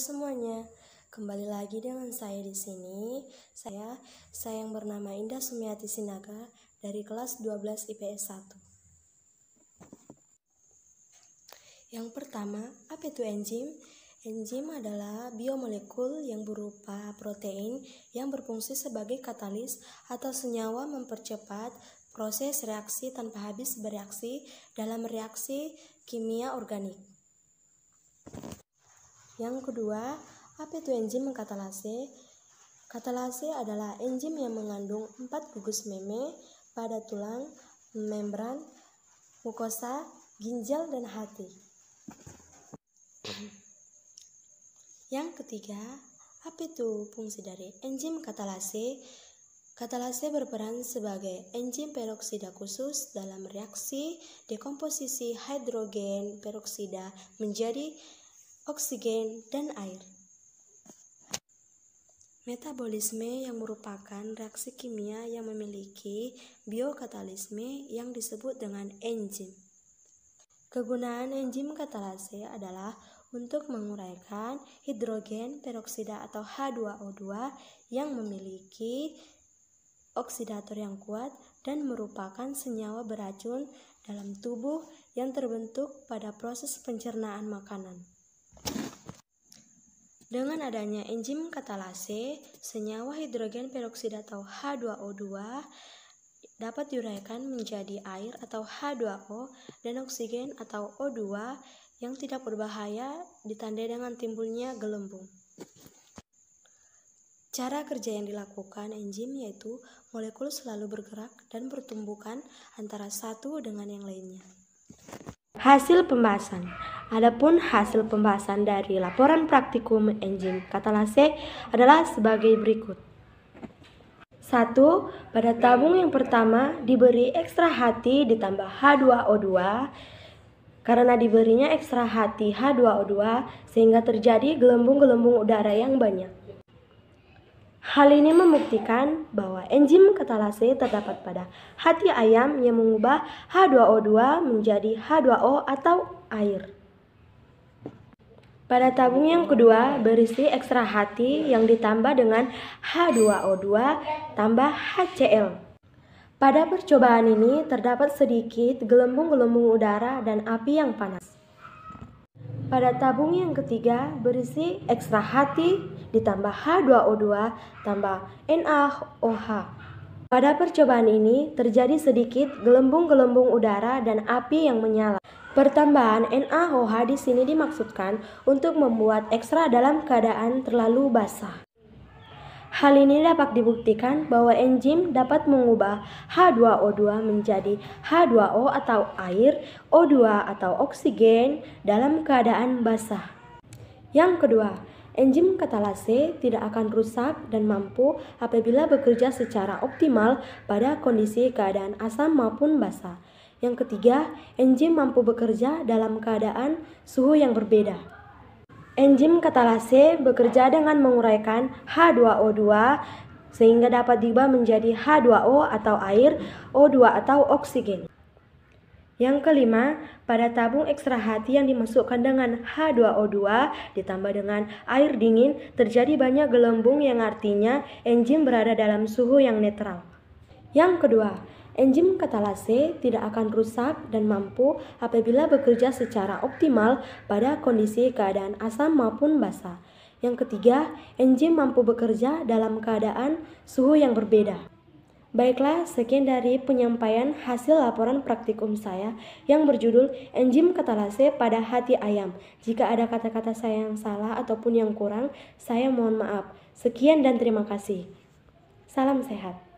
semuanya, kembali lagi dengan saya di sini. Saya yang bernama Indah Sumiati Sinaga dari kelas 12 IPS 1. Yang pertama, apa itu enzim? Enzim adalah biomolekul yang berupa protein yang berfungsi sebagai katalis atau senyawa mempercepat proses reaksi tanpa habis bereaksi dalam reaksi kimia organik. Yang kedua, apa itu enzim katalase? Katalase adalah enzim yang mengandung 4 gugus meme pada tulang, membran, mukosa, ginjal, dan hati. Yang ketiga, apa itu fungsi dari enzim katalase? Katalase berperan sebagai enzim peroksida khusus dalam reaksi dekomposisi hidrogen peroksida menjadi oksigen dan air. Metabolisme yang merupakan reaksi kimia yang memiliki biokatalisme yang disebut dengan enzim. Kegunaan enzim katalase adalah untuk menguraikan hidrogen peroksida atau H2O2 yang memiliki oksidator yang kuat dan merupakan senyawa beracun dalam tubuh yang terbentuk pada proses pencernaan makanan. Dengan adanya enzim katalase, senyawa hidrogen peroksida atau H2O2 dapat diuraikan menjadi air atau H2O dan oksigen atau O2 yang tidak berbahaya ditandai dengan timbulnya gelembung. Cara kerja yang dilakukan enzim yaitu molekul selalu bergerak dan bertumbukan antara satu dengan yang lainnya. Hasil pembahasan. Adapun hasil pembahasan dari laporan praktikum enzim katalase adalah sebagai berikut. 1. Pada tabung yang pertama diberi ekstra hati ditambah H2O2. Karena diberinya ekstra hati H2O2 sehingga terjadi gelembung-gelembung udara yang banyak. Hal ini membuktikan bahwa enzim katalase terdapat pada hati ayam yang mengubah H2O2 menjadi H2O atau air. Pada tabung yang kedua berisi ekstra hati yang ditambah dengan H2O2 tambah HCl. Pada percobaan ini terdapat sedikit gelembung-gelembung udara dan api yang panas. Pada tabung yang ketiga berisi ekstra hati ditambah H2O2 tambah NaOH. Pada percobaan ini terjadi sedikit gelembung-gelembung udara dan api yang menyala. Pertambahan NaOH di sini dimaksudkan untuk membuat ekstra dalam keadaan terlalu basah. Hal ini dapat dibuktikan bahwa enzim dapat mengubah H2O2 menjadi H2O atau air, O2 atau oksigen dalam keadaan basah. Yang kedua, enzim katalase tidak akan rusak dan mampu apabila bekerja secara optimal pada kondisi keadaan asam maupun basah. Yang ketiga, enzim mampu bekerja dalam keadaan suhu yang berbeda. Enzim katalase bekerja dengan menguraikan H2O2 sehingga dapat diubah menjadi H2O atau air, O2 atau oksigen. Yang kelima, pada tabung ekstra hati yang dimasukkan dengan H2O2 ditambah dengan air dingin terjadi banyak gelembung yang artinya enzim berada dalam suhu yang netral. Yang kedua, enzim katalase tidak akan rusak dan mampu apabila bekerja secara optimal pada kondisi keadaan asam maupun basah. Yang ketiga, enzim mampu bekerja dalam keadaan suhu yang berbeda. Baiklah, sekian dari penyampaian hasil laporan praktikum saya yang berjudul enzim katalase pada hati ayam. Jika ada kata-kata saya yang salah ataupun yang kurang, saya mohon maaf. Sekian dan terima kasih. Salam sehat.